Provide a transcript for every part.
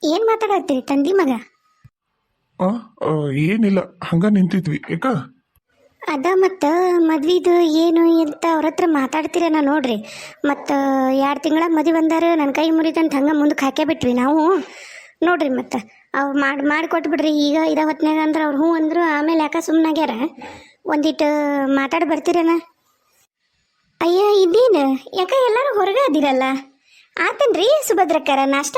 ಏನು ಮಾತಾಡತ್ತೀರಿ ತಂದಿ ಮಗ? ಆ, ಆ, ಏನಿಲ್ಲ ಹಂಗ ನಿಂತಿದ್ವಿ ಯಾಕ. ಅದ ಮತ್ತು ಮದ್ವಿದು ಏನು ಅಂತ ಅವ್ರ ಹತ್ರ ಮಾತಾಡ್ತೀರೇನ ನೋಡ್ರಿ. ಮತ್ತು 2 ತಿಂಗಳ ಮದುವೆ ಅಂದಾರ ನನ್ನ ಕೈ ಮುರಿದಂತ ಹಂಗೆ ಮುಂದಕ್ಕೆ ಹಾಕೇ ಬಿಟ್ವಿ ನಾವು ನೋಡ್ರಿ. ಮತ್ತು ಅವ್ರು ಮಾಡಿ ಕೊಟ್ಬಿಡ್ರಿ. ಈಗ ಇದ ಹೊತ್ನ್ಯಾಗ ಅಂದ್ರೆ ಅವ್ರು ಹ್ಞೂ ಅಂದರು. ಆಮೇಲೆ ಯಾಕೆ ಸುಮ್ಮನಾಗ್ಯಾರ. ಒಂದಿಟ್ಟು ಮಾತಾಡಿ ಬರ್ತೀರೇನ? ಅಯ್ಯ ಇದೇನು ಯಾಕೆ ಎಲ್ಲರೂ ಹೊರಗೆ ಅದಿರಲ್ಲ? ಆತನ್ರಿ ಸುಭದ್ರಕ್ಕರ ನಾಷ್ಟ?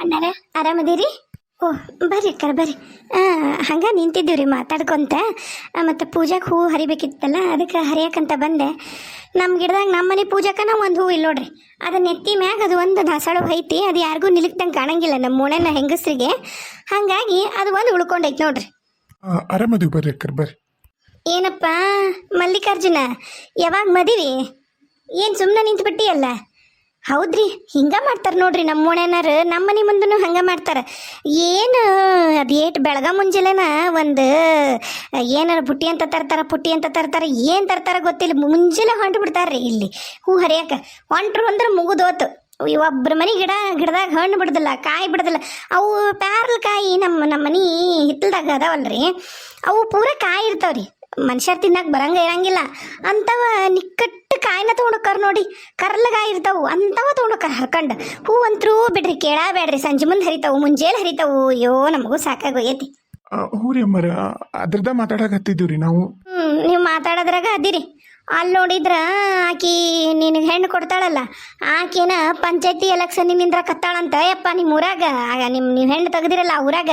ಅಣ್ಣಾರ ಆರಾಮದೀರಿ? ಓಹ್ ಬರ್ರಿ ಅಕ್ಕಾರ ಬರ್ರಿ. ಹಂಗೆ ನಿಂತಿದ್ದೀವಿ ರೀ ಮಾತಾಡ್ಕೊಂತ. ಮತ್ತು ಪೂಜಾಕ್ಕೆ ಹೂವು ಹರಿಬೇಕಿತ್ತಲ್ಲ, ಅದಕ್ಕೆ ಹರಿಯಕ್ಕಂತ ಬಂದೆ. ನಮ್ಮ ಗಿಡದಾಗ ನಮ್ಮ ಮನೆ ಪೂಜಾಕನ ಒಂದು ಹೂವು ಇಲ್ಲ ನೋಡ್ರಿ. ಅದನ್ನ ಎತ್ತಿ ಮ್ಯಾಗ ಅದು ಒಂದು ದಾಸಾಳು ಐತಿ. ಅದು ಯಾರಿಗೂ ನಿಲುಕ್ದಂಗೆ ಕಾಣಂಗಿಲ್ಲ ನಮ್ಮ ಮೂಳೆನ ಹೆಂಗಸ್ರಿಗೆ. ಹಾಗಾಗಿ ಅದು ಒಂದು ಉಳ್ಕೊಂಡೈತಿ ನೋಡ್ರಿ. ಆರಾಮದೀವಿ ಬರ್ರಿ ಅಕ್ಕರ್ ಬರ್ರಿ. ಏನಪ್ಪ ಮಲ್ಲಿಕಾರ್ಜುನ, ಯಾವಾಗ ಮದುವೆ? ಏನು ಸುಮ್ಮನೆ ನಿಂತ್ಬಿಟ್ಟಿಯಲ್ಲ? ಹೌದ್ರಿ, ಹಿಂಗೆ ಮಾಡ್ತಾರೆ ನೋಡ್ರಿ ನಮ್ಮ ಮೂಳೆನಾರು. ನಮ್ಮ ಮನೆ ಮುಂದೂ ಹಂಗೆ ಮಾಡ್ತಾರೆ. ಏನು ಅದು ಏಟು ಬೆಳಗ ಮುಂಜಾನೆನ ಒಂದು ಏನಾರು ಬುಟ್ಟಿ ಅಂತ ತರ್ತಾರೆ, ಪುಟ್ಟಿ ಅಂತ ತರ್ತಾರೆ, ಏನು ತರ್ತಾರೆ ಗೊತ್ತಿಲ್ಲ. ಮುಂಜಾನೆ ಹೊಂಟು ಬಿಡ್ತಾರೆ ರೀ ಇಲ್ಲಿ ಹೂ ಹರಿಯಕ್ಕೆ. ಹೊಂಟ್ರು ಅಂದ್ರೆ ಮುಗಿದೋತು. ಒಬ್ಬರ ಮನೆ ಗಿಡದಾಗ ಹಣ್ಣು ಬಿಡ್ದಿಲ್ಲ, ಕಾಯಿ ಬಿಡ್ದಿಲ್ಲ. ಅವು ಪ್ಯಾರ್ಲ ಕಾಯಿ ನಮ್ಮ ಮನೆ ಹಿತ್ತಲ್ದಾಗ ಅದಾವಲ್ರಿ, ಅವು ಪೂರ ಕಾಯಿ ಇರ್ತಾವ್ರಿ. ಮನುಷ್ಯರು ತಿನ್ನಕ್ಕೆ ಬರಂಗ ಇರಂಗಿಲ್ಲ. ಅಂಥವ ನಿಕ್ಕಟ್ಟು ಕಾಯಿನ ತೊಗೊಂಡೋಕ್ಕಾರ ನೋಡಿ. ಕರ್ಲಗಾಯಿ ಇರ್ತಾವು ಅಂಥವ ತೊಗೊಂಡೋಕ್ಕಾರ ಹರ್ಕಂಡು. ಹೂವಂತ್ರೂ ಬಿಡ್ರಿ, ಕೇಳಬೇಡ್ರಿ. ಸಂಜೆ ಮುಂದೆ ಹರಿತಾವು, ಮುಂಜಾನೆ ಹರಿತಾವು. ಅಯ್ಯೋ ನಮಗೂ ಸಾಕಾಗೋಯೈತಿ. ಹ್ಞೂ ರೀ ಅಮ್ಮರ, ಅದ್ರದ ಮಾತಾಡಕತ್ತಿದ್ದೀವಿ ನಾವು. ನೀವು ಮಾತಾಡೋದ್ರಾಗ ಅದಿರಿ. ಅಲ್ಲಿ ನೋಡಿದ್ರ ಆಕಿ ನಿನಗೆ ಹೆಣ್ಣು ಕೊಡ್ತಾಳಲ್ಲ, ಆಕಿನ ಪಂಚಾಯತಿ ಎಲೆಕ್ಷನ್ನಿಂದ ಕತ್ತಾಳಂತ. ಯಪ್ಪ ನಿಮ್ಮ ಊರಾಗ ಆಗ ನೀವು ಹೆಣ್ಣು ತೆಗ್ದಿರಲ್ಲ ಆ ಊರಾಗ.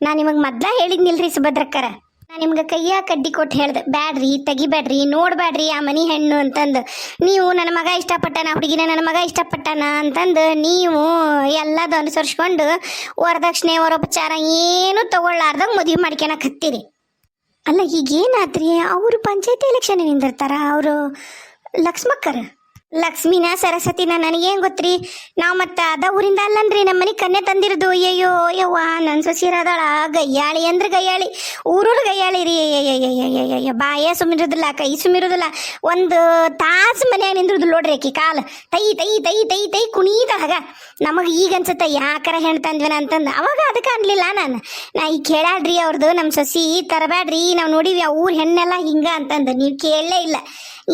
ನಾನು ನಿಮಗೆ ಮೊದ್ಲ ಹೇಳಿದ್ನಿಲ್ರಿ ಸುಭದ್ರಕ್ಕರ. ನಾನು ನಿಮ್ಗೆ ಕೈಯ ಕಡ್ಡಿ ಕೊಟ್ಟು ಹೇಳ್ದೆ, ಬ್ಯಾಡ್ರಿ ತೆಗಿಬ್ಯಾಡ್ರಿ, ನೋಡ್ಬ್ಯಾಡ್ರಿ ಆ ಮನೆ ಹೆಣ್ಣು ಅಂತಂದು. ನೀವು ನನ್ನ ಮಗ ಇಷ್ಟಪಟ್ಟಾನ, ಹುಡುಗಿನ ನನ್ನ ಮಗ ಇಷ್ಟಪಟ್ಟಾನ ಅಂತಂದು ನೀವು ಎಲ್ಲದು ಅನುಸರಿಸ್ಕೊಂಡು ವರದಕ್ಷಿಣೆ ವರೋಪಚಾರ ಏನು ತಗೊಳ್ಳಾರ್ದಾಗ ಮದುವೆ ಮಾಡ್ಕೊಳಕ್ಕೆ ಹತ್ತೀರಿ. ಅಲ್ಲ ಈಗೇನಾತ್ರಿ? ಅವರು ಪಂಚಾಯತಿ ಎಲೆಕ್ಷನ್ ನಿಂದಿರ್ತಾರ, ಅವರು ಲಕ್ಷ್ಮಿನ ಸರಸ್ವತಿನ ನನಗೇನು ಗೊತ್ತ್ರಿ. ನಾವು ಮತ್ತು ಅದ ಊರಿಂದ ಅಲ್ಲನ್ರಿ ನಮ್ಮ ಮನೆ ಕನ್ಯೆ ತಂದಿರೋದು. ಅಯ್ಯೋ ಯವ್ವ ನನ್ನ ಸೊಸಿರದಾಳ ಗಯ್ಯಾಳಿ ಅಂದ್ರೆ ಗಯ್ಯಾಳಿ, ಊರೂರು ಗಯ್ಯಾಳಿ ರೀ. ಅಯ್ಯಯ್ಯಯ್ಯಯ್ಯ ಬಾಯ ಸುಮ್ಮಿರೋದಿಲ್ಲ, ಕೈ ಸುಮ್ಮಿರೋದಿಲ್ಲ. ಒಂದು ತಾಸು ಮನ್ಯಾಗ ನಿಂದ್ರದು ನೋಡ್ರಿ ಆಕಿ ಕಾಲು ತೈ ತೈ ತೈ ತೈ ತೈ ಕುಣೀತಾಗ. ನಮಗೆ ಈಗ ಅನ್ಸುತ್ತೆ ಯಾಕಾರ ಹೆಣ್ಣು ತಂದ್ವೇನ ಅಂತಂದು. ಅವಾಗ ಅದಕ್ಕೆ ಅನ್ಲಿಲ್ಲ ನಾನು. ಈಗ ಕೇಳಾಡ್ರಿ ಅವ್ರದ್ದು ನಮ್ಮ ಸೊಸಿ ತರಬೇಡ್ರಿ, ನಾವು ನೋಡಿವಿ ಆ ಊರು ಹೆಣ್ಣೆಲ್ಲ ಹಿಂಗೆ ಅಂತಂದು. ನೀವು ಕೇಳಲೇ ಇಲ್ಲ.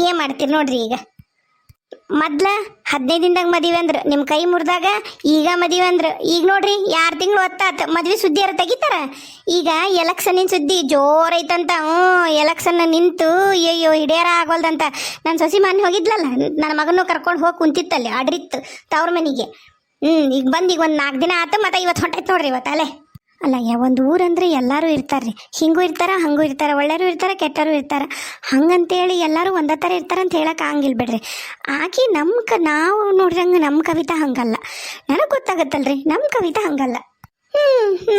ಏನು ಮಾಡ್ತೀರಿ ನೋಡ್ರಿ. ಈಗ ಮೊದ್ಲ 15 ದಿನದಾಗ ಮದುವೆ ಅಂದ್ರೆ ನಿಮ್ಮ ಕೈ ಮುರಿದಾಗ, ಈಗ ಮದುವೆ ಅಂದ್ರೆ ಈಗ ನೋಡ್ರಿ 2 ತಿಂಗಳು ಹೊತ್ತಾತ ಮದುವೆ ಸುದ್ದಿ ಯಾರು ತೆಗಿತಾರ. ಈಗ ಎಲೆಕ್ಷನಿನ ಸುದ್ದಿ ಜೋರೈತಂತ. ಎಲೆಕ್ಷನ್ ನಿಂತು ಅಯ್ಯೋ ಹಿಡಿಯಾರ ಆಗೋಲ್ದಂತ. ನನ್ನ ಸೊಸಿ ಮನೆ ಹೋಗಿದ್ಲಲ್ಲ, ನನ್ನ ಮಗನೂ ಕರ್ಕೊಂಡು ಹೋಗಿ ಕುಂತಿತ್ತಲ್ಲಿ ಆಡ್ರಿತ್ತು ತವ್ರ ಮನೆಗೆ. ಈಗ ಬಂದು ಈಗ ಒಂದು 4 ದಿನ ಆತ. ಮತ್ತು ಇವತ್ತು ಹೊಂಟೈತೆ ನೋಡ್ರಿ ಇವತ್ತು ಅಲ್ಲೇ. ಅಲ್ಲ ಒಂದು ಊರಂದ್ರೆ ಎಲ್ಲರೂ ಇರ್ತಾರೆ, ಹಿಂಗೂ ಇರ್ತಾರೆ ಹಂಗೂ ಇರ್ತಾರೆ, ಒಳ್ಳೆಯರು ಇರ್ತಾರೆ ಕೆಟ್ಟರು ಇರ್ತಾರೆ. ಹಂಗಂತೇಳಿ ಎಲ್ಲರೂ ಒಂದೇ ಥರ ಇರ್ತಾರೆ ಅಂತ ಹೇಳಕ್ಕೆ ಆಗಂಗಿಲ್ಲ ಬಿಡ್ರಿ. ಆಕೆ ನಾವು ನೋಡ್ರಂಗೆ ನಮ್ಮ ಕವಿತಾ ಹಂಗಲ್ಲ. ನನಗೆ ಗೊತ್ತಾಗತ್ತಲ್ರಿ ನಮ್ಮ ಕವಿತಾ ಹಂಗಲ್ಲ.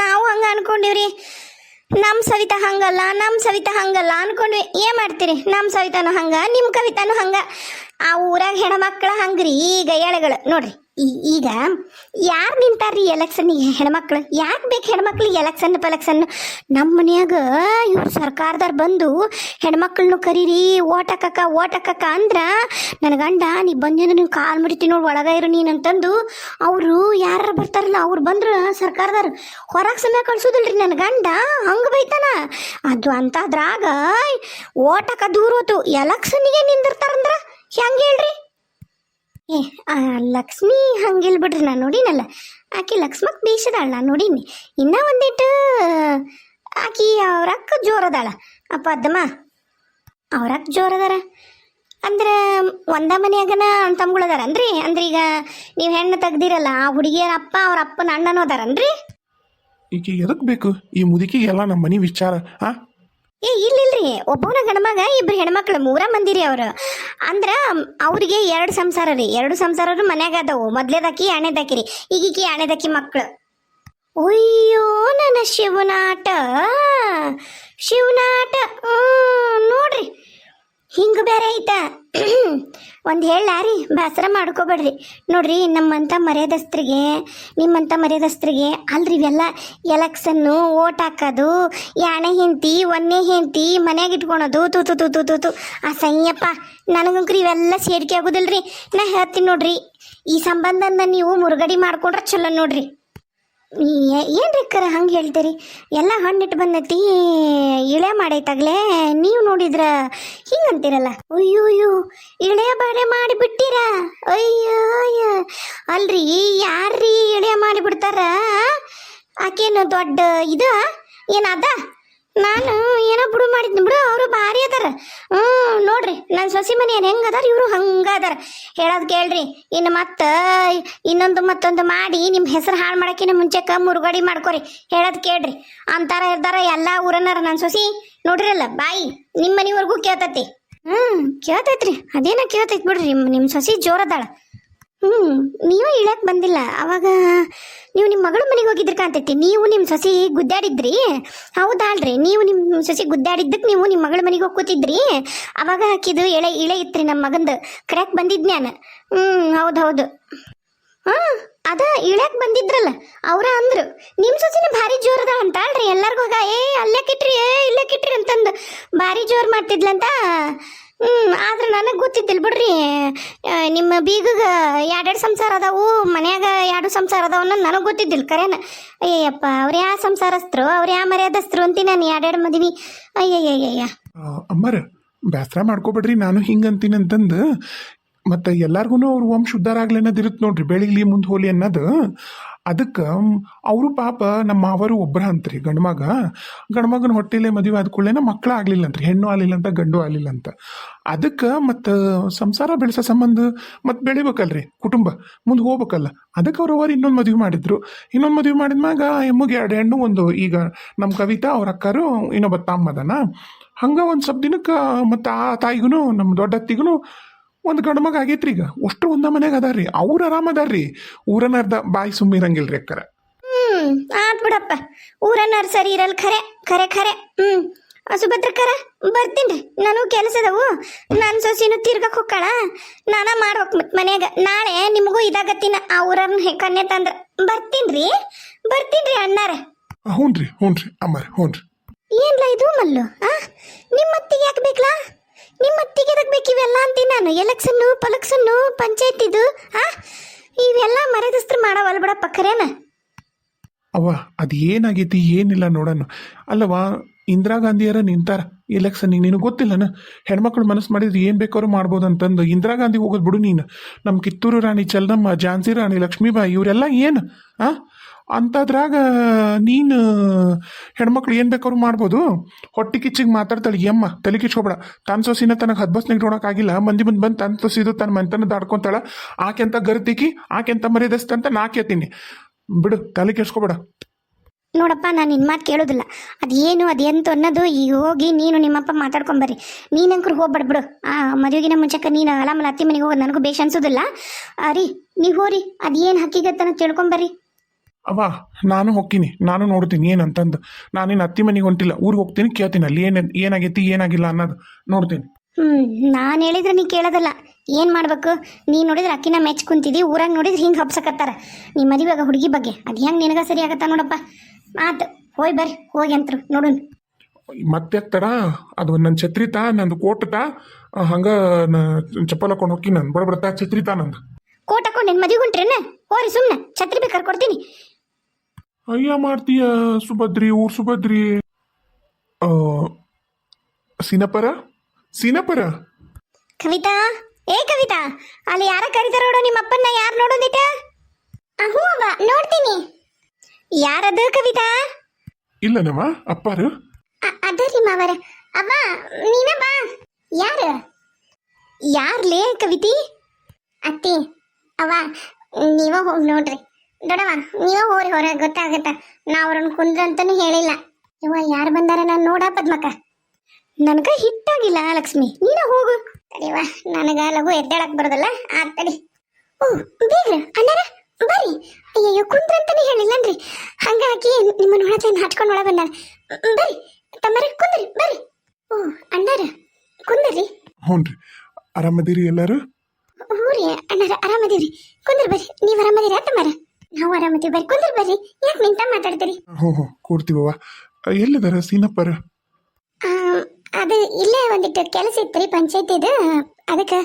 ನಾವು ಹಂಗೆ ಅನ್ಕೊಂಡಿವ್ರಿ. ನಮ್ಮ ಸವಿತಾ ಹಂಗಲ್ಲ ಅನ್ಕೊಂಡ್ವಿ. ಏನು ಮಾಡ್ತೀರಿ? ನಮ್ಮ ಸವಿತಾನು ಹಂಗೆ, ನಿಮ್ಮ ಕವಿತಾನು ಹಂಗೆ. ಆ ಊರಾಗ ಹೆಣ್ಮಕ್ಳ ಹಂಗ್ರಿ ಗಯ್ಯಾಳಿಗಳು ನೋಡ್ರಿ. ಈಗ ಯಾರು ನಿಂತಾರ್ರಿ ಎಲೆಕ್ಷನ್ನಿಗೆ? ಹೆಣ್ಮಕ್ಳು ಯಾಕೆ ಬೇಕು ಹೆಣ್ಮಕ್ಳಿಗೆ ಎಲೆಕ್ಷನ್? ನಮ್ಮ ಮನ್ಯಾಗ ಇವ್ರು ಸರ್ಕಾರದವ್ರು ಬಂದು ಹೆಣ್ಮಕ್ಳನ್ನು ಕರೀರಿ ಓಟ್ ಹಾಕಕ್ಕ ಅಂದ್ರೆ ನನ್ನ ಗಂಡ ನೀ ಬಂದೇನು ನೀವು ಕಾಲು ಮುರಿತೀನಿ ನೋಡಿ ಒಳಗ ಇರು ನೀನು ಅಂತಂದು ಅವರು ಯಾರು ಬರ್ತಾರಲ್ಲ ಅವ್ರು ಬಂದ್ರೆ ಸರ್ಕಾರದವ್ರು ಹೊರಗೆ ಸಮಯ ಕಳ್ಸೋದಿಲ್ರಿ. ನನ್ನ ಗಂಡ ಹಂಗೆ ಬೈತಾನ. ಅದು ಅಂತದ್ರಾಗ ಓಟ್ ಹಾಕ ದೂರ ಹೋತು, ಎಲೆಕ್ಷನ್ನಿಗೆ ನಿಂದಿರ್ತಾರಂದ್ರೆ ಹೆಂಗೆ ಹೇಳ್ರಿ? ಲಕ್ಷ್ಮಿ ಹಂಗಿಲ್ ಬಿಡ್ರಿ. ನಾನು ನೋಡಿನಲ್ಲ ಆಕಿ ಲಕ್ಷ್ಮಕ್ ಬೀಸದಾಳ, ನಾನು ನೋಡೀನಿ. ಇನ್ನೂ ಒಂದಿಟ್ಟು ಆಕಿ ಅವ್ರಕ್ಕ ಜೋರದಾಳ. ಪದ್ಮ ಅವ್ರಕ್ಕ ಜೋರದಾರ ಅಂದ್ರೆ ಒಂದ ಮನೆಯಾಗನ ತಮ್ಗಳದಾರನ್ರಿ? ಅಂದ್ರೆ ಈಗ ನೀವು ಹೆಣ್ಣು ತೆಗ್ದಿರಲ್ಲ, ಆ ಹುಡುಗಿಯರ ಅಪ್ಪ ಅವ್ರ ಅಪ್ಪನ ಅಣ್ಣನೂ ಅದಾರನ್ರಿ? ಈಗ ಎದಕ್ಕೆ ಬೇಕು ಈ ಮುದುಕಿಗೆಲ್ಲ ನಮ್ಮ ಮನೆ ವಿಚಾರ? ಇಲ್ಲಿಲ್ರಿ, ಒಬ್ಬವನ ಗಂಡ್ಮಗ 2 ಹೆಣ್ಮಕ್ಳು 3 ಮಂದಿ ರೀ ಅವರು. ಅಂದ್ರೆ ಅವ್ರಿಗೆ 2 ಸಂಸಾರ ರೀ. 2 ಸಂಸಾರರು ಮನ್ಯಾಗ ಅದಾವು. ಮೊದ್ಲೇದಾಕಿ ಎರಡನೇದಾಕಿ ರೀ. ಈಗೀಕಿ ಎರಡನೇದಾಕಿ ಮಕ್ಳು. ಅಯ್ಯೋ ನನ್ನ ಶಿವನಾಟ ನೋಡ್ರಿ, ಹಿಂಗೆ ಬೇರೆ ಐತಾ? ಒಂದು ಹೇಳಾರಿ, ಬೇಸರ ಮಾಡ್ಕೋಬೇಡ್ರಿ. ನೋಡ್ರಿ, ನಿಮ್ಮಂಥ ಮರ್ಯಾದಸ್ತ್ರಿಗೆ ಅಲ್ರಿ ಇವೆಲ್ಲ ಎಲೆಕ್ಷನ್ನು, ಓಟ್ ಹಾಕೋದು, ಯಾಣೆ ಹೆಂಡ್ತಿ ಒಂದೇ ಹೆಂಡ್ತಿ ಮನ್ಯಾಗ ಇಟ್ಕೊಳೋದು. ತೂ ಅಸಹ್ಯಪ್ಪ. ನನಗಂಕ್ರಿ ಇವೆಲ್ಲ ಸೇರಿಕೆ ಆಗೋದಿಲ್ರಿ. ನಾ ಹೇಳ್ತೀನಿ ನೋಡ್ರಿ, ಈ ಸಂಬಂಧನ ನೀವು ಮುರುಗಡೆ ಮಾಡ್ಕೊಂಡ್ರೆ ಚಲೋ ನೋಡ್ರಿ. ಏನ್ರಿ ಕರ ಹಂಗೆ ಹೇಳ್ತೀರಿ? ಎಲ್ಲ ಹಣ್ಣಿಟ್ಟು ಬಂದೈತಿ, ಇಳೆ ಮಾಡೈತಾಗ್ಲೇ ನೀವು ನೋಡಿದ್ರ ಹಿಂಗಂತೀರಲ್ಲ. ಅಯ್ಯೋ ಅಯ್ಯೋ, ಇಳೆ ಬಾಳೆ ಮಾಡಿಬಿಟ್ಟಿರ? ಅಯ್ಯೋ ಅಯ್ಯೋ, ಅಲ್ರಿ ಯಾರ್ರೀ ಇಳೆ ಮಾಡಿಬಿಡ್ತಾರ? ಆಕೇನು ದೊಡ್ಡ ಇದು ಏನದ? ನಾನು ಏನೋ ಬಿಡು ಮಾಡಿದ್ನಿ ಬಿಡು, ಅವರು ಭಾರಿ ಅದಾರ. ನೋಡ್ರಿ ನನ್ನ ಸೊಸಿ ಮನೆಯನ್ ಹೆಂಗ ಅದಾರ, ಇವರು ಹಂಗ ಅದಾರ. ಹೇಳೋದು ಕೇಳ್ರಿ. ಇನ್ನು ಇನ್ನೊಂದು ಮತ್ತೊಂದು ಮಾಡಿ ನಿಮ್ಮ ಹೆಸರು ಹಾಳು ಮಾಡಕ್ಕಿನ ಮುಂಚೆಕ ಮುರುಗಡಿ ಮಾಡ್ಕೊರಿ. ಹೇಳೋದು ಕೇಳ್ರಿ. ಅಂತಾರ ಇರ್ತಾರ ಎಲ್ಲ ಊರನ್ನಾರ. ನನ್ನ ಸೊಸಿ ನೋಡ್ರಿರಲ್ಲ ಬಾಯಿ ನಿಮ್ಮ ಮನೆವರೆಗೂ ಕೇಳ್ತೈತಿ. ಕೇಳ್ತೈತ್ರಿ, ಅದೇನೋ ಕೇಳ್ತೈತಿ ಬಿಡ್ರಿ. ನಿಮ್ಮ ಸೊಸಿ ಜೋರದಾಳ. ನೀವು ಇಳಕ್ ಬಂದಿಲ್ಲ ಅವಾಗ, ನೀವು ನಿಮ್ಮ ಮಗಳ ಮನೆಗೆ ಹೋಗಿದ್ರಿ ಕಾಣ್ತೈತಿ. ನೀವು ನಿಮ್ಮ ಸೊಸಿ ಗುದ್ದಾಡಿದ್ರಿ, ಹೌದಾಳ್ರಿ? ನೀವು ನಿಮ್ಮ ಸೊಸಿ ಗುದ್ದಾಡಿದ್ದಕ್ಕೆ ನೀವು ನಿಮ್ಮ ಮಗಳ ಮನೆಗೆ ಹೋಗಿ ಕೂತಿದ್ರಿ. ಅವಾಗ ಹಾಕಿದ್ದು ಇಳೆ ಇತ್ರಿ ನಮ್ಮ ಮಗಂದು. ಕರೆಕ್ಟ್ ಬಂದಿದ್ ನಾನು. ಹೌದು. ಅದ ಇಳ್ಯಾಕ್ ಬಂದಿದ್ರಲ್ಲ ಅವ್ರ ಅಂದ್ರು ನಿಮ್ಮ ಸೊಸಿನ ಭಾರಿ ಜೋರದ ಅಂತ ಅಲ್ರಿ. ಎಲ್ಲರಿಗೂ ಹೋಗ ಅಲ್ಲೇಕಿಟ್ರಿ ಇಲ್ಲೇಕಿಟ್ರಿ ಅಂತಂದು ಭಾರಿ ಜೋರು ಮಾಡ್ತಿದ್ಲಂತ. ಆದ್ರೆ ನನಗೆ ಗೊತ್ತಿದ್ದಿಲ್ಲ ಬಿಡ್ರಿ. ನಿಮ್ಮ ಬೀಗಗ ಎರಡೆರಡು ಸಂಸಾರ ಅದಾವು, ಮನ್ಯಾಗ 2 ಸಂಸಾರ ಅದಾವ ಅನ್ನೋದು ನನಗೆ ಗೊತ್ತಿದ್ದಿಲ್ಲ. ಕರೇನ ಅಯ್ಯಪ್ಪ, ಅವ್ರು ಯಾವ ಸಂಸಾರಸ್ಥರು, ಅವ್ರು ಯಾವ ಮರ್ಯಾದಸ್ಥರು ಅಂತೀನಿ ನಾನು. 2 ಮದ್ವಿ. ಅಯ್ಯಯ್ಯಯ್ಯ ಅಮ್ಮರ ಬೇಸರ ಮಾಡ್ಕೋಬೇಡ್ರಿ, ನಾನು ಹಿಂಗಂತೀನಿ ಅಂತಂದು. ಮತ್ತು ಎಲ್ಲಾರ್ಗು ಅವ್ರು ವಂಶ ಉದ್ಧಾರ ಆಗ್ಲಿ ಅನ್ನೋದು ಇರುತ್ತೆ ನೋಡ್ರಿ, ಬೆಳಿಗ್ಲಿ ಮುಂದೆ ಹೋಲಿ ಅನ್ನೋದು. ಅದಕ್ಕೆ ಅವರು ಪಾಪ ನಮ್ಮ ಮಾವರು ಒಬ್ಬರ ಅಂತ್ರಿ ಗಂಡ್ಮಗನ ಹೊಟ್ಟೆಲೆ ಮದುವೆ ಆದ ಕೂಡಲೇ ಮಕ್ಕಳು ಆಗ್ಲಿಲ್ಲ ಅಂತ್ರಿ. ಹೆಣ್ಣು ಆಗಲಿಲ್ಲ ಅಂತ, ಗಂಡು ಆಗಲಿಲ್ಲ ಅಂತ. ಅದಕ್ಕೆ ಮತ್ತು ಸಂಸಾರ ಬೆಳೆಸೋ ಸಂಬಂಧ ಮತ್ತು ಬೆಳಿಬೇಕಲ್ರಿ, ಕುಟುಂಬ ಮುಂದೆ ಹೋಗ್ಬೇಕಲ್ಲ. ಅದಕ್ಕೆ ಅವ್ರವ್ರು ಇನ್ನೊಂದು ಮದುವೆ ಮಾಡಿದ್ರು. ಇನ್ನೊಂದು ಮದುವೆ ಮಾಡಿದ್ಮ್ಯಾಗ ಎಮ್ಮಗೆ 2 ಹೆಣ್ಣು, ಒಂದು ಈಗ ನಮ್ಮ ಕವಿತಾ ಅವ್ರ ಅಕ್ಕರು, ಇನ್ನೊಬ್ಬ ತಮ್ಮದನ. ಹಂಗೆ ಒಂದು ಸ್ವಲ್ಪ ದಿನಕ್ಕೆ ಮತ್ತು ಆ ತಾಯಿಗೂ ನಮ್ಮ ದೊಡ್ಡ ಅತ್ತಿಗೂ ಒಂದು ಗಂಡು ಮಗ ಆಗೈತ್ರಿ. ಈಗ ಅಷ್ಟು ಒಂದ ಮನೆಗೆ ಅದಾರ್ರಿ. ಅವ್ರು ಆರಾಮದಾರ್ರಿ. ಊರನ್ನರ್ಧ ಬಾಯಿ ಸುಮ್ಮಿರಂಗಿಲ್ರಿ ಅಕ್ಕರ. ಆತ್ ಬಿಡಪ್ಪ, ಊರನ್ನಾರು ಸರಿ ಇರಲ್. ಖರೆ. ಸುಭದ್ರಕ್ಕರ ಬರ್ತೀನಿ. ನನಗೂ ಕೆಲಸದವು. ನನ್ನ ಸೊಸಿನೂ ತಿರ್ಗಕ್ಕೆ ಹೋಗ್ಕಳ, ನಾನ ಮಾಡ್ಬೇಕು ಮತ್ತೆ ಮನ್ಯಾಗ. ನಾಳೆ ನಿಮಗೂ ಇದಾಗತ್ತಿನ ಆ ಊರನ್ನ ಕನ್ನೆ ತಂದ್ರ ಬರ್ತೀನ್ರಿ ಅಣ್ಣಾರ. ಹ್ಞೂನ್ರಿ ಅಮ್ಮರ, ಹ್ಞೂನ್ರಿ. ಏನ್ಲ ಇದು ಮಲ್ಲು? ನಿಮ್ಮ ಅತ್ತಿಗೆ ಯಾಕೆ ಬೇಕಲ್ಲ? ನಿಮ್ಮ ಅತ್ತಿಗೆ ಎದಕ್ ಬೇಕು ಇವೆಲ್ಲ ಅಂತೀನಿ ನಾನು. ಎಲೆಕ್ಷನ್ನು ಪಲಕ್ಷನ್ನು ಪಂಚಾಯತಿದು ಇವೆಲ್ಲ ಮರ್ಯಾದಸ್ತ್ರ ಮಾಡವಲ್ಲ ಬಿಡಪ್ಪ. ಖರೇನ ಅವ್ವ ಅದು ಏನಾಗೈತಿ ಏನಿಲ್ಲ ನೋಡೋಣ. ಅಲ್ಲವಾ ಇಂದಿರಾ ಗಾಂಧಿಯರ ನಿಂತಾರ ಎಲೆಕ್ಷನ್ನಿಗೆ. ನಿನಗೆ ಗೊತ್ತಿಲ್ಲನ? ಹೆಣ್ಮಕ್ಳು ಮನಸ್ಸು ಮಾಡಿದ್ರೆ ಏನು ಬೇಕಾದ್ರೂ ಮಾಡ್ಬೋದು ಅಂತಂದು. ಇಂದಿರಾ ಗಾಂಧಿ ಹೋಗೋದು ಬಿಡು ನೀನು. ನಮ್ಮ ಕಿತ್ತೂರು ರಾಣಿ ಚೆನ್ನಮ್ಮ, ಝಾನ್ಸಿ ರಾಣಿ ಲಕ್ಷ್ಮೀಬಾಯಿ ಇವರೆಲ್ಲ ಏನು ಅಂಥದ್ರಾಗ ನೀನು ಹೆಣ್ಮಕ್ಳು ಏನು ಬೇಕಾದ್ರೂ ಮಾಡ್ಬೋದು. ಹೊಟ್ಟೆ ಕಿಚ್ಚಿಗೆ ಮಾತಾಡ್ತಾಳೆ ಈ ಅಮ್ಮ. ತಲೆ ಕಿಚ್ಕೊಬೇಡ. ತನ್ನ ಸೊಸಿನ ತನಗೆ 10 ಬಸ್ ನೋಡೋಕ್ಕಾಗಿಲ್ಲ. ಮಂದಿ ಬಂದು ತನ್ನ ಸೊಸಿದು ತನ್ನ ಮನೆತನ ದಾಡ್ಕೊತಾಳ. ಆಕೆಂತ ಗರ್ತಿಕಿ, ಆಕೆಂತ ಮರ್ಯಾದಸ್ತಂತ ನಾ ಕೇಳ್ತೀನಿ. ಬಿಡು, ತಲೆ ಕೆಡ್ಸ್ಕೊಬೇಡ. ನೋಡಪ್ಪ, ನಾನು ನಿನ್ನ ಮಾತು ಕೇಳೋದಿಲ್ಲ. ಅದೆಂತ ಅನ್ನೋದು ಈಗ ಹೋಗಿ ನೀನು ನಿಮ್ಮಪ್ಪ ಮಾತಾಡ್ಕೊಂಬರ್ರಿ. ನೀನಂಕರು ಹೋಗ್ಬೇಡ ಬಿಡು. ಮದುವೆಗಿನ ಮುಂಚೆಕ ನೀನು ಅಲಾಮಲ ಅತ್ತಿ ಮನೆಗೆ ಹೋಗೋದು ನನಗೂ ಬೇಷ್ ಅನ್ಸೋದಿಲ್ಲ. ರೀ ನೀವು ಹೋರಿ, ಅದೇನು ಹಕ್ಕಿಗತ್ತನ ತಿಳ್ಕೊಂಬರ್ರಿ. ಅವ್ವ ನಾನು ಹೋಗ್ತೀನಿ, ನಾನು ನೋಡ್ತೀನಿ ಏನಂತಂದು. ನಾನೇನು ಅತ್ತಿ ಮನೆಗೆ ಹೊಂಟಿಲ್ಲ, ಊರಿಗೆ ಹೋಗ್ತೀನಿ, ಕೇಳ್ತೀನಿ ಅಲ್ಲಿ ಏನಾಗೈತಿ ಏನಾಗಿಲ್ಲ ಅನ್ನೋದು ನೋಡ್ತೀನಿ. ನಾನು ಹೇಳಿದ್ರೆ ನೀ ಕೇಳೋದಲ್ಲ. ಏನು ಮಾಡ್ಬೇಕು? ನೀ ನೋಡಿದ್ರೆ ಅಕ್ಕಿನ ಮೆಚ್ಚ ಕುಂತಿದ್ದಿ, ಊರಾಗ ನೋಡಿದ್ರೆ ಹಿಂಗೆ ಹಬ್ಸಕತ್ತಾರ ನೀ ಮದುವೆಗ ಹುಡುಗಿ ಬಗ್ಗೆ. ಅದು ಹೆಂಗೆ ನಿನಗ ಸರಿ ಆಗತ್ತ ನೋಡಪ್ಪ. ಆತು ಹೋಯ್ ಬರ್ರಿ, ಹೋಗಿ ಅಂತರು ನೋಡೋಣ. ಮತ್ತೆ ತಡ ಅದು ನನ್ನ ಛತ್ರಿ ತಾ, ನಂದು ಕೋಟ್ ತಾ, ಹಂಗೆ ಚಪ್ಪಲ್ ಹಾಕೊಂಡು ಹೋಗಿ ನಾನು ಬಡಬಡ್ತಾ ಛತ್ರಿ ತಾ ನಂದು. ಕೋಟ್ ಹಾಕೊಂಡು ನಿನ್ನ ಮದುವೆ ಹೊಂಟ್ರೇನ? ಹೋರಿ ಸುಮ್ಮನೆ, ಛತ್ರಿ ಬೇಕಾದ್ರೆ ಕೊಡ್ತೀನಿ. ಅಯ್ಯ ಮಾಡ್ತೀಯ ಸುಭದ್ರಿ, ಊರ್ ಸುಭದ್ರಿ. ಸೀನಪರ ಕವಿತಾ, ಕವಿತಾ, ಅಲ್ಲಿ ಯಾರ ಕರೀತಾರ ನೋಡು, ನಿಮ್ಮ ಅಪ್ಪನ್ನ ಯಾರು ನೋಡೋದಿಟ? ಹ್ಞೂ ಅವ್ವ, ನೋಡ್ತೀನಿ. ಯಾರದು ಕವಿತಾ? ಇಲ್ಲನಮ್ಮ ಅಪ್ಪಾರು. ಅದರಿ ಮಾವರ. ಅವ್ವ ನೀನ ಬಾ. ಯಾರ್ಲೇ ಕವಿತಿ? ಅತ್ತಿ ಅವ್ವ ನೀವ ಹೋಗಿ ನೋಡ್ರಿ. ದೊಡವ ನೀವ ಹೋರಿ ಹೊರ, ಗೊತ್ತಾಗತ್ತ. ನಾ ಅವ್ರನ್ನ ಕುಂದ್ರಂತನೂ ಹೇಳಿಲ್ಲ. ಇವ ಯಾರು ಬಂದಾರ ನಾನು ನೋಡ ಪದ್ಮಕ್ಕ. ನನಗ ಹಿಟ್ಟಾಗಿಲ್ಲ ಲಕ್ಷ್ಮಿ, ನೀನ ಹೋಗು. ತಡಿವ, ನನಗ ಲಘು ಎದ್ದೇಳಕ್ ಬರೋದಲ್ಲ. ತಡಿ. ಬೇಗ್ರ ಅಣ್ಣಾರ ಬರ್ರಿ. ಅಯ್ಯಯ್ಯೋ ಕುಂದ್ರಂತಾನೆ ಹೇಳಿಲ್ಲನ್ರಿ. ಹಂಗಾಗಿ ನಿಮ್ಮ ನೋಡತ್ಲೇನು ಹಚ್ಕೊಂಡು ಒಳ ಬಂದಾರ. ಬರ್ರಿ ತಮ್ಮರ, ಕುಂದ್ರಿ ಬರ್ರಿ. ಅಣ್ಣಾರ ಕುಂದ್ರಿ. ಹ್ಞೂನ್ರಿ, ಆರಾಮದಿರಿ ಎಲ್ಲಾರು? ಹ್ಞೂ ರೀ ಅಣ್ಣಾರ, ಆರಾಮದೀವ್ರಿ. ಕುಂದ್ರ ಬರ್ರಿ. ನೀವು ಆರಾಮದಿರಿ ತಮ್ಮರ? ನಾವು ಆರಾಮದೀವಿ ಬರ್ರಿ. ಕುಂದ್ರ ಬರ್ರಿ. ಯಾಕೆ ನಿಂತ ಮಾತಾಡ್ತೀರಿ? ಹ್ಞೂ ಕೂಡ್ತೀವವ್ವ. ಎಲ್ಲಿದಾರ ಸೀನಪ್ಪರ? ಅದು ಇಲ್ಲೇ ಒಂದಿಟ್ಟು ಕೆಲಸ ಇತ್ತು ರೀ ಪಂಚಾಯತಿದು. ಅದಕ್ಕೆ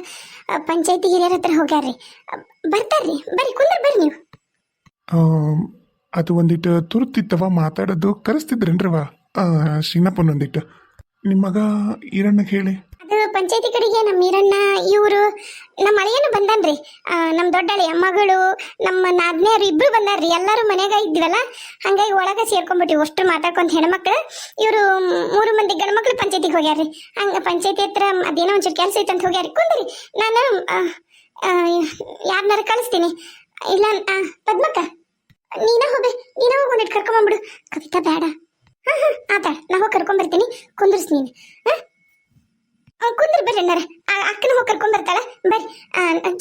ಪಂಚಾಯತಿ ಹಿರಿಯರ ಹತ್ರ ಹೋಗ್ಯಾರ್ರಿ. ಬರ್ತಾರ್ರಿ. ಬರ್ರಿ ಕುಂದ್ರ ಬರ್ರಿ ನೀವು. ಅದು ಒಂದಿಟ್ಟು ತುರ್ತಿತ್ತವ ಮಾತಾಡೋದು ಕರೆಸ್ತಿದ್ರೇನ್ರವ ಶ್ರೀನಪ್ಪನ ಒಂದಿಟ್ಟು ನಿಮ್ಮ ಮಗ ಈರಣ್ಣಗೆ ಹೇಳಿ. ಅದು ಪಂಚಾಯತಿ ಕಡೆಗೆ ನಮ್ಮ ಈರಣ್ಣ ಇವರು ನಮ್ಮ ಅಳಿಯನು ಬಂದಾನ್ರಿ. ನಮ್ಮ ದೊಡ್ಡ ಅಳಿಯ ಮಗಳು ನಮ್ಮ ನಾದ್ನೆಯರು ಇಬ್ರು ಬಂದಾರ್ರಿ. ಎಲ್ಲರೂ ಮನ್ಯಾಗ ಇದ್ವಲ್ಲ, ಹಂಗಾಗಿ ಒಳಗೆ ಸೇರ್ಕೊಂಡ್ಬಿಟ್ಟಿವಿ ಅಷ್ಟು ಮಾತಾಡ್ಕೊಂತ ಹೆಣ್ಮಕ್ಳು. ಇವರು 3 ಮಂದಿ ಗಂಡ್ಮಕ್ಳು ಪಂಚಾಯತಿಗೆ ಹೋಗ್ಯಾರ್ರಿ. ಹಂಗೆ ಪಂಚಾಯತಿ ಹತ್ರ ಅದೇನೋ ಒಂಚೂರು ಕೆಲಸ ಐತಂತ ಹೋಗ್ಯಾರಿ. ಕುಂದ್ರಿ, ನಾನು ಯಾರನ್ನಾರು ಕಳಿಸ್ತೀನಿ. ಇಲ್ಲ ಪದ್ಮಕ್ಕ ನೀನ ಹೋಗ್ಬಿಟ್ಟು ಕರ್ಕೊಂಬಂದ್ಬಿಡು. ಕವಿತಾ ಬೇಡ. ಆತ ನಾ ಹೋಗಿ ಕರ್ಕೊಂಬರ್ತೀನಿ, ಕುಂದ್ರಿಸ್ ನೀನು. ಕುಂದ್ರಿ ಬರ್ರಿ ಅಣ್ಣಾರ, ಅಕ್ಕನ ಹೋಗಿ ಕರ್ಕೊಂಬರ್ತಾಳ. ಬರ್ರಿ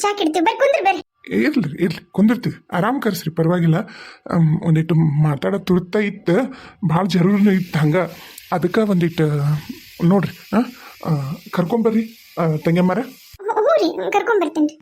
ಚಾ ಕಿಡ್ತೀವಿ, ಬರ್ರಿ ಕುಂದ್ರಿ ಬರ್ರಿ. ಇರ್ಲಿ ಕುಂದಿರ್ತೀವಿ, ಆರಾಮ್ ಕರೆಸ್ರಿ, ಪರವಾಗಿಲ್ಲ. ಒಂದಿಟ್ಟು ಮಾತಾಡೋ ತುರ್ತ ಇತ್ತು, ಭಾಳ ಜರೂರನು ಇತ್ತು. ಹಂಗೆ ಅದಕ್ಕೆ ಒಂದಿಟ್ಟು ನೋಡ್ರಿ ಕರ್ಕೊಂಬರ್ರಿ ತಂಗ್ಯಮ್ಮರ. ಹ್ಞೂ ರೀ, ಕರ್ಕೊಂಬರ್ತೀನಿ ರೀ.